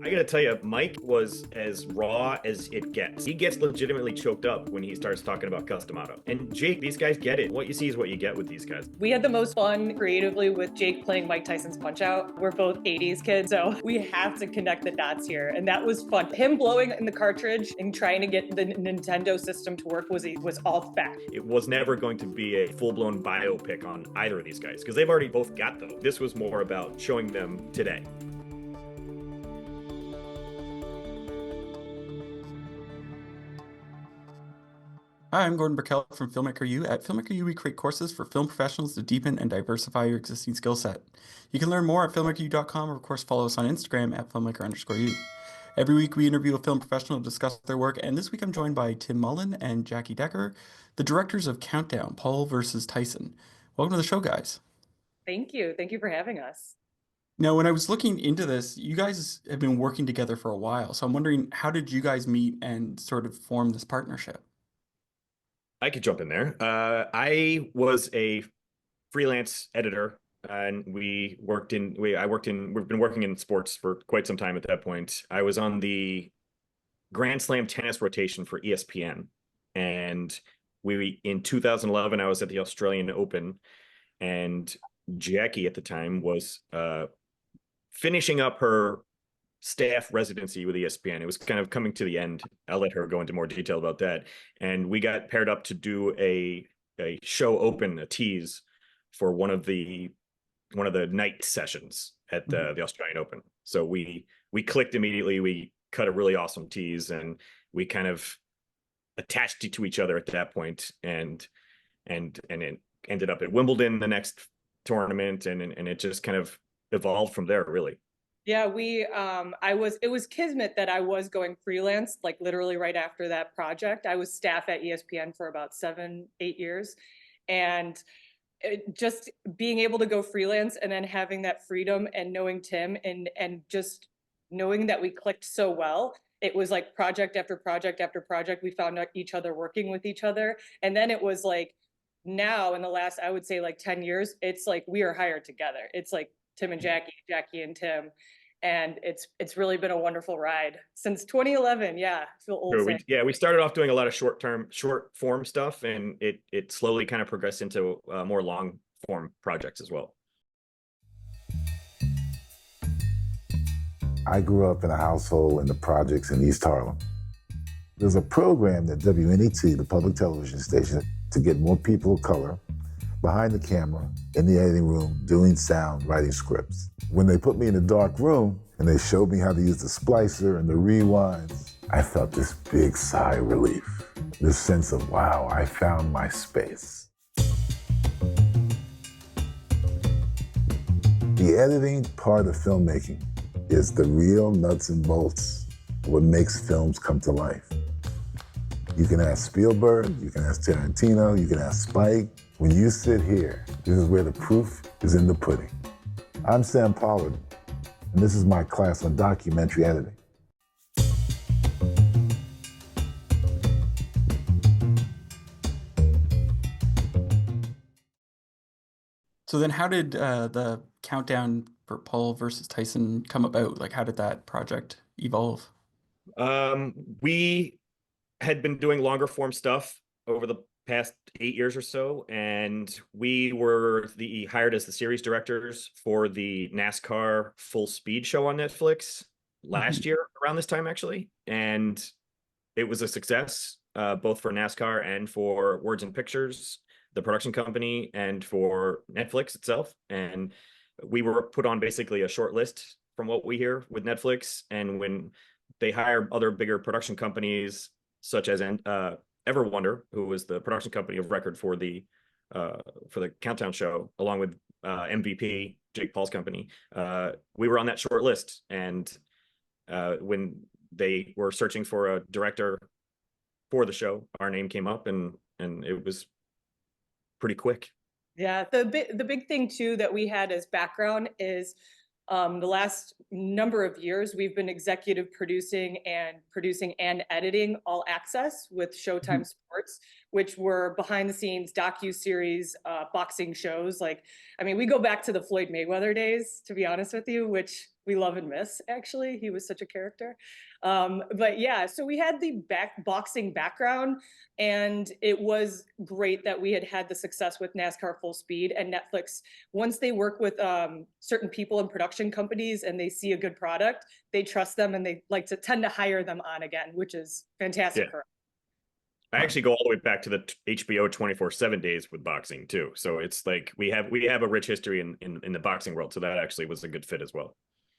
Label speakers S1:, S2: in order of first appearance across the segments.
S1: I gotta tell you, Mike was as raw as it gets. He gets legitimately choked up when he starts talking about custom auto. And Jake, these guys get it. What you see is what you get with these guys.
S2: We had the most fun creatively with Jake playing Mike Tyson's Punch-Out. We're both 80s kids, so we have to connect the dots here. And that was fun. Him blowing in the cartridge and trying to get the Nintendo system to work was all fact.
S1: It was never going to be a full-blown biopic on either of these guys, because they've already both got them. This was more about showing them today.
S3: Hi, I'm Gordon Burkell from Filmmaker U. At Filmmaker U, we create courses for film professionals to deepen and diversify your existing skill set. You can learn more at filmmakeru.com or, of course, follow us on Instagram at filmmaker_u. Every week, we interview a film professional to discuss their work, and this week I'm joined by Tim Mullen and Jackie Decker, the directors of Countdown, Paul versus Tyson. Welcome to the show, guys.
S2: Thank you. Thank you for having us.
S3: Now, when I was looking into this, you guys have been working together for a while, so I'm wondering, how did you guys meet and sort of form this partnership?
S1: I could jump in there. I was a freelance editor, and we've been working in sports for quite some time at that point. I was on the Grand Slam tennis rotation for ESPN, and in 2011, I was at the Australian Open, and Jackie at the time was finishing up her staff residency with ESPN. It was kind of coming to the end. I'll let her go into more detail about that. And we got paired up to do a show open, a tease for one of the night sessions at the Australian Open. So we clicked immediately. We cut a really awesome tease, and we kind of attached it to each other at that point, and it ended up at Wimbledon the next tournament, and it just kind of evolved from there, really.
S2: Yeah, it was kismet that I was going freelance, like literally right after that project. I was staff at ESPN for about 7-8 years. And just being able to go freelance and then having that freedom and knowing Tim and just knowing that we clicked so well, it was like project after project after project. We found each other working with each other. And then it was like, now in the last, I would say like 10 years, it's like we are hired together. It's like Tim and Jackie, Jackie and Tim. And it's really been a wonderful ride since 2011. Yeah, I feel old.
S1: We started off doing a lot of short form stuff, and it slowly kind of progressed into more long form projects as well.
S4: I grew up in a household in the projects in East Harlem. There's a program at WNET, the public television station, to get more people of color behind the camera, in the editing room, doing sound, writing scripts. When they put me in a dark room and they showed me how to use the splicer and the rewinds, I felt this big sigh of relief, this sense of, wow, I found my space. The editing part of filmmaking is the real nuts and bolts, what makes films come to life. You can ask Spielberg, you can ask Tarantino, you can ask Spike. When you sit here, this is where the proof is in the pudding. I'm Sam Pollard, and this is my class on documentary editing.
S3: So then how did the Countdown for Paul versus Tyson come about? Like, how did that project evolve?
S1: We had been doing longer form stuff over the past 8 years or so, and we were hired as the series directors for the NASCAR Full Speed show on Netflix last year around this time, actually. And it was a success, both for NASCAR and for Words and Pictures, the production company, and for Netflix itself. And we were put on basically a short list from what we hear with Netflix. And when they hire other bigger production companies, such as Everwonder, who was the production company of record for the Countdown show, along with MVP, Jake Paul's company, we were on that short list. And when they were searching for a director for the show, our name came up, and it was pretty quick.
S2: Yeah, the big thing too that we had as background is the last number of years, we've been executive producing and editing All Access with Showtime Sports, which were behind the scenes docu-series, boxing shows. Like, I mean, we go back to the Floyd Mayweather days, to be honest with you, which we love and miss, actually. He was such a character. But yeah, so we had the boxing background, and it was great that we had the success with NASCAR Full Speed. And Netflix, once they work with certain people in production companies and they see a good product, they trust them and they like to tend to hire them on again, which is fantastic
S1: Yeah.
S2: for us.
S1: I actually go all the way back to the HBO 24/7 days with boxing too. So it's like we have a rich history in the boxing world. So that actually was a good fit as well.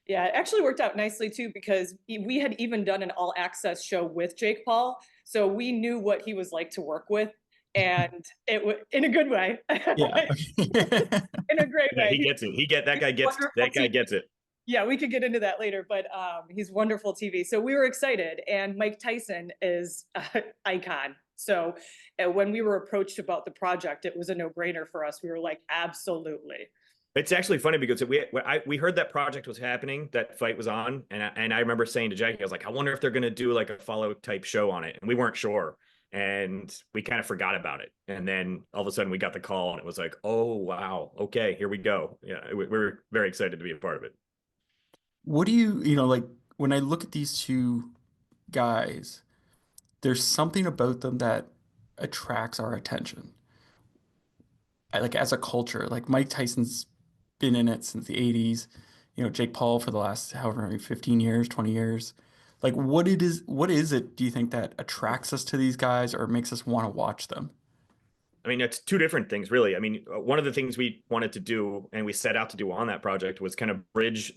S2: Yeah, it actually worked out nicely too, because we had even done an all access show with Jake Paul. So we knew what he was like to work with, and it was in a good way.
S3: Yeah.
S2: In a great
S1: Yeah,
S2: way.
S1: he gets it. That guy gets it.
S2: Yeah, we could get into that later, but he's wonderful TV. So we were excited, and Mike Tyson is an icon. So when we were approached about the project, it was a no-brainer for us. We were like, absolutely.
S1: It's actually funny because we heard that project was happening, that fight was on, and I remember saying to Jackie, I was like, I wonder if they're going to do like a follow type show on it, and we weren't sure, and we kind of forgot about it, and then all of a sudden we got the call, and it was like, oh wow, okay, here we go. Yeah, we were very excited to be a part of it.
S3: What do you know, like when I look at these two guys, there's something about them that attracts our attention. Like as a culture, like Mike Tyson's been in it since the 80s, you know, Jake Paul for the last however many 15 years, 20 years. Like what is it do you think that attracts us to these guys or makes us want to watch them?
S1: I mean, it's two different things, really. I mean, one of the things we wanted to do and we set out to do on that project was kind of bridge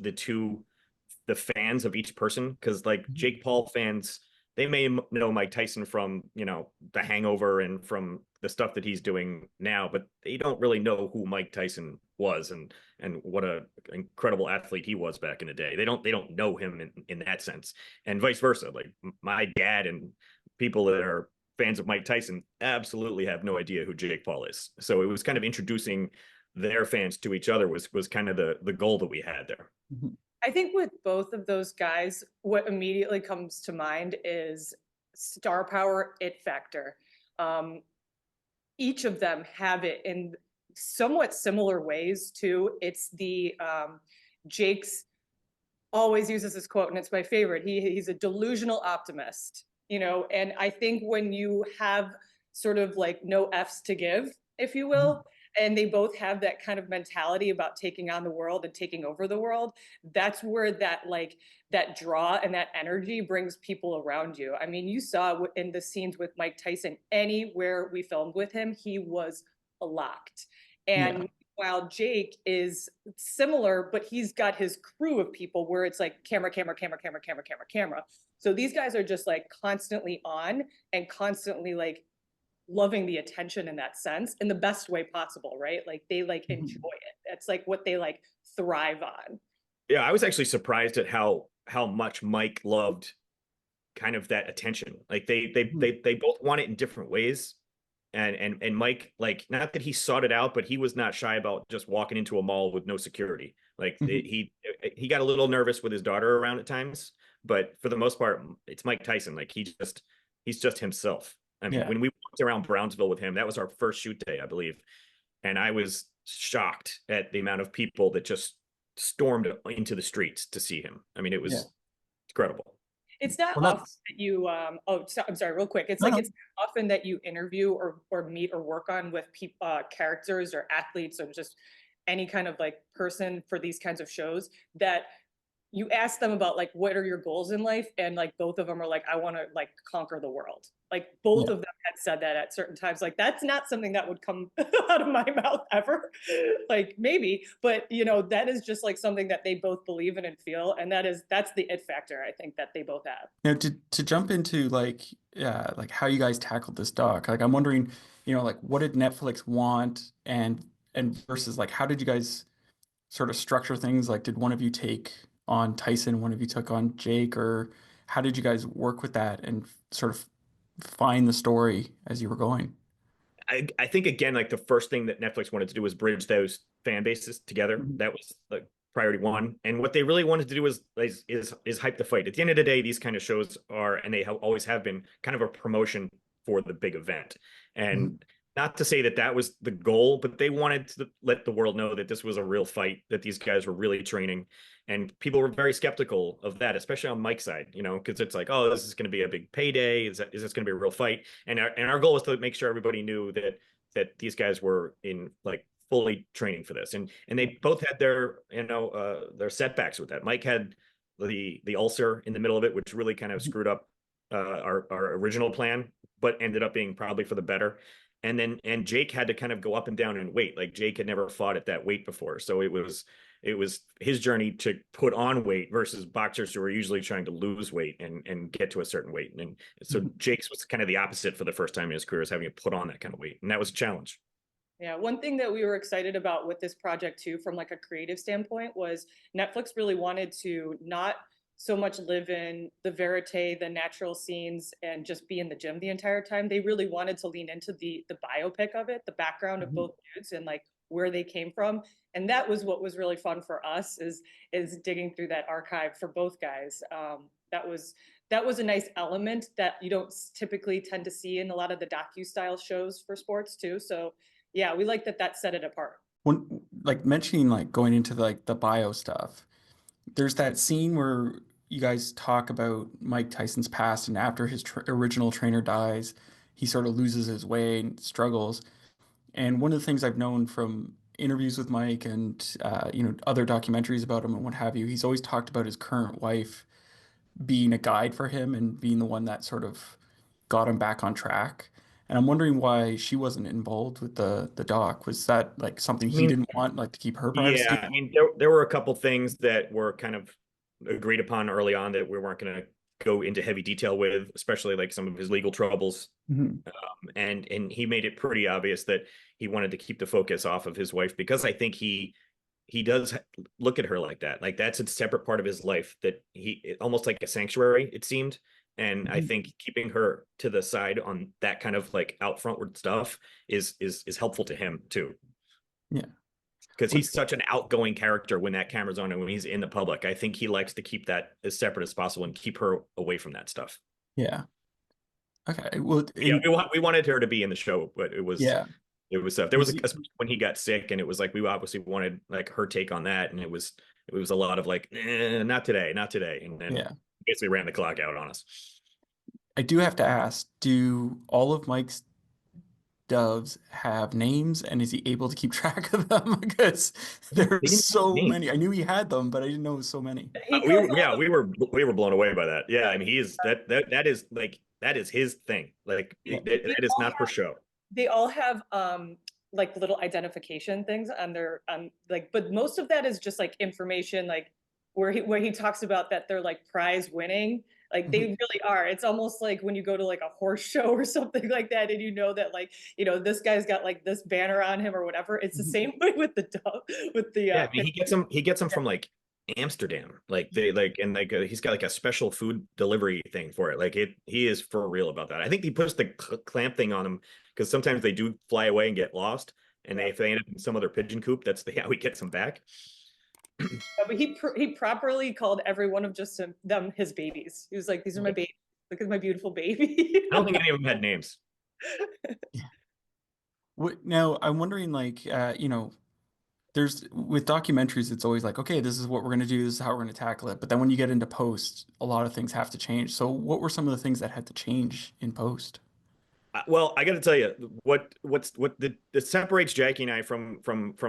S1: the fans of each person, because like Jake Paul fans, they may know Mike Tyson from, you know, The Hangover and from the stuff that he's doing now, but they don't really know who Mike Tyson was and what a incredible athlete he was back in the day. They don't know him in that sense, and vice versa. Like my dad and people that are fans of Mike Tyson absolutely have no idea who Jake Paul is. So it was kind of introducing their fans to each other was kind of the goal that we had there.
S3: Mhm.
S2: I think with both of those guys, what immediately comes to mind is star power, it factor. Each of them have it in somewhat similar ways too. It's the Jake's always uses this quote, and it's my favorite. He's a delusional optimist, you know, and I think when you have sort of like no F's to give, if you will, and they both have that kind of mentality about taking on the world and taking over the world, that's where that draw and that energy brings people around you. I mean, you saw in the scenes with Mike Tyson, anywhere we filmed with him, he was locked. And
S3: Yeah.
S2: while Jake is similar, but he's got his crew of people where it's like camera, camera, camera, camera, camera, camera, camera. So these guys are just like constantly on and constantly like loving the attention in that sense in the best way possible, right? Like they like enjoy it. That's like what they like thrive on.
S1: Yeah, I was actually surprised at how much Mike loved kind of that attention. Like they both want it in different ways. And Mike, like, not that he sought it out, but he was not shy about just walking into a mall with no security. Like he got a little nervous with his daughter around at times, but for the most part, it's Mike Tyson. Like he's just himself. I mean,
S3: Yeah.
S1: when we walked around Brownsville with him, that was our first shoot day, I believe. And I was shocked at the amount of people that just stormed into the streets to see him. I mean, it was incredible.
S2: It's not
S3: Well,
S2: often that you I'm sorry, real quick. It's
S3: No,
S2: like
S3: no.
S2: it's not often that you interview or meet or work on with characters or athletes or just any kind of like person for these kinds of shows that you ask them about like what are your goals in life, and like both of them are like, I want to like conquer the world. Like both of them had said that at certain times. Like that's not something that would come out of my mouth ever. Like maybe, but you know, that is just like something that they both believe in and feel, and that's the it factor I think that they both have.
S3: Now to jump into like how you guys tackled this doc, like I'm wondering, you know, like what did Netflix want and versus like how did you guys sort of structure things? Like did one of you take on Tyson, one of you took on Jake, or how did you guys work with that and sort of find the story as you were going?
S1: I think again, like the first thing that Netflix wanted to do was bridge those fan bases together. That was like priority one. And what they really wanted to do is hype the fight. At the end of the day, these kind of shows are, and they always have been, kind of a promotion for the big event. And not to say that that was the goal, but they wanted to let the world know that this was a real fight, that these guys were really training. And people were very skeptical of that, especially on Mike's side, you know, because it's like, oh, this is going to be a big payday. Is this going to be a real fight? And our goal was to make sure everybody knew that these guys were in like fully training for this. And they both had their, their setbacks with that. Mike had the ulcer in the middle of it, which really kind of screwed up our original plan, but ended up being probably for the better. And Jake had to kind of go up and down in weight. Like Jake had never fought at that weight before. So it was his journey to put on weight versus boxers who are usually trying to lose weight and get to a certain weight. And so Jake's was kind of the opposite for the first time in his career, is having to put on that kind of weight. And that was a challenge.
S2: Yeah, one thing that we were excited about with this project too, from like a creative standpoint, was Netflix really wanted to not so much live in the verite, the natural scenes, and just be in the gym the entire time. They really wanted to lean into the biopic of it, the background of both dudes and like where they came from. And that was what was really fun for us, is digging through that archive for both guys. That was a nice element that you don't typically tend to see in a lot of the docu-style shows for sports too. So yeah, we like that set it apart.
S3: When like mentioning like going into like the bio stuff, there's that scene where you guys talk about Mike Tyson's past, and after his original trainer dies, he sort of loses his way and struggles. And one of the things I've known from interviews with Mike and other documentaries about him and what have you, he's always talked about his current wife being a guide for him and being the one that sort of got him back on track. And I'm wondering why she wasn't involved with the doc. Was that like something he didn't want, like to keep her privacy?
S1: Yeah, I mean, there were a couple things that were kind of agreed upon early on that we weren't going to go into heavy detail with, especially like some of his legal troubles. And he made it pretty obvious that he wanted to keep the focus off of his wife, because I think he does look at her like that. Like that's a separate part of his life, that almost like a sanctuary, it seemed. And I think keeping her to the side on that kind of like out frontward stuff is helpful to him too.
S3: Yeah.
S1: Because he's such an outgoing character when that camera's on and when he's in the public. I think he likes to keep that as separate as possible and keep her away from that stuff.
S3: Yeah. Okay. Well,
S1: yeah, we wanted her to be in the show, but it was there was when he got sick, and it was like we obviously wanted like her take on that, and it was a lot of like not today, and then basically ran the clock out on us.
S3: I do have to ask, do all of Mike's doves have names, and is he able to keep track of them? Because there's so many. I knew he had them, but I didn't know it was so many.
S1: We were blown away by that. Yeah, I mean, that is his thing. Like that is not for show.
S2: They all have like little identification things on their like, but most of that is just like information, like where he talks about that they're like prize winning. Like they really are. It's almost like when you go to like a horse show or something like that, and you know that like, this guy's got like this banner on him or whatever. It's the same way with the dove, with the
S1: I mean, he gets them from like Amsterdam, like he's got like a special food delivery thing for it. Like he is for real about that. I think he puts the clamp thing on them because sometimes they do fly away and get lost, and if they end up in some other pigeon coop, that's how he gets them back.
S2: But he properly called every one of just them his babies. He was like, "These are my babies. Look at my beautiful baby."
S1: I don't think any of them had names.
S3: Now I'm wondering, like, there's with documentaries, it's always like, okay, this is what we're going to do, this is how we're going to tackle it. But then when you get into post, a lot of things have to change. So what were some of the things that had to change in post?
S1: Well, I got to tell you, what separates Jackie and I from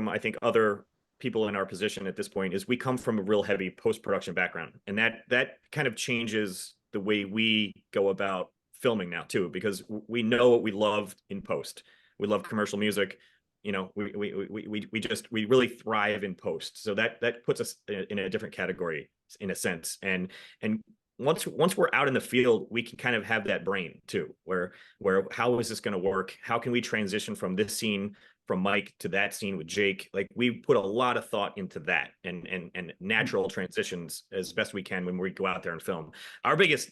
S1: I think other people in our position at this point is we come from a real heavy post-production background, and that kind of changes the way we go about filming now too, because we know what we love in post. We love commercial music. We really thrive in post. So that puts us in a different category in a sense. And once we're out in the field, we can kind of have that brain too, where how is this going to work? How can we transition from this scene from Mike to that scene with Jake? Like we put a lot of thought into that and natural transitions as best we can when we go out there and film. Our biggest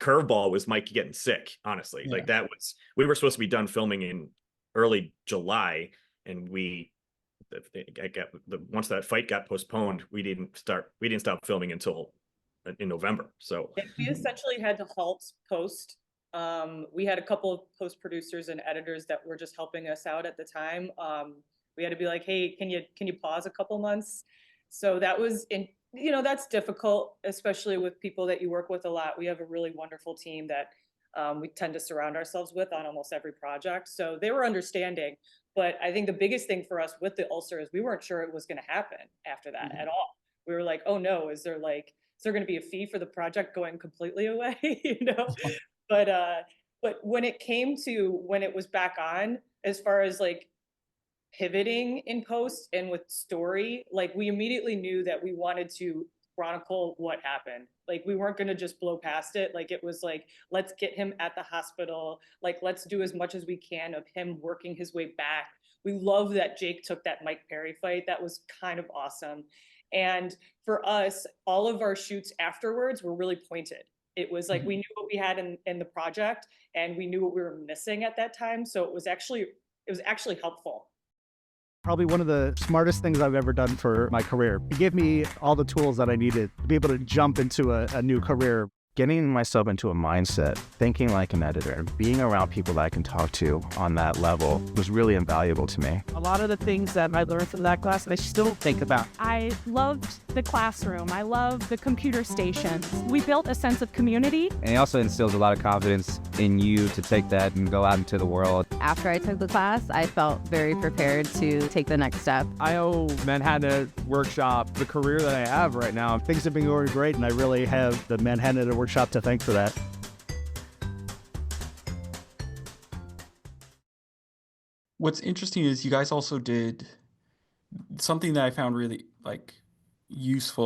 S1: curveball was Mike getting sick, honestly. Like we were supposed to be done filming in early July, and once that fight got postponed, we didn't stop filming until in November. So
S2: we essentially had to halt post We had a couple of post producers and editors that were just helping us out at the time. We had to be like, hey, can you pause a couple months? So that was that's difficult, especially with people that you work with a lot. We have a really wonderful team that we tend to surround ourselves with on almost every project. So they were understanding. But I think the biggest thing for us with the ulcer is we weren't sure it was going to happen after that at all. We were like, oh no, is there going to be a fee for the project going completely away? But when it was back on, as far as like pivoting in post and with story, like we immediately knew that we wanted to chronicle what happened. Like we weren't going to just blow past it. Like it was like, let's get him at the hospital. Like let's do as much as we can of him working his way back. We love that Jake took that Mike Perry fight. That was kind of awesome. And for us, all of our shoots afterwards were really pointed. It was like we knew what we had in the project and we knew what we were missing at that time. So it was actually helpful.
S5: Probably one of the smartest things I've ever done for my career. It gave me all the tools that I needed to be able to jump into a new career.
S6: Getting myself into a mindset, thinking like an editor, and being around people that I can talk to on that level was really invaluable to me.
S7: A lot of the things that I learned from that class, I still think about.
S8: I loved the classroom. I loved the computer stations. We built a sense of community.
S9: And it also instills a lot of confidence in you to take that and go out into the world.
S10: After I took the class, I felt very prepared to take the next step.
S5: I owe Manhattan Workshop the career that I have right now. Things have been going great, and I really have the Manhattan Workshop to thank for that.
S3: What's interesting is you guys also did something that I found really useful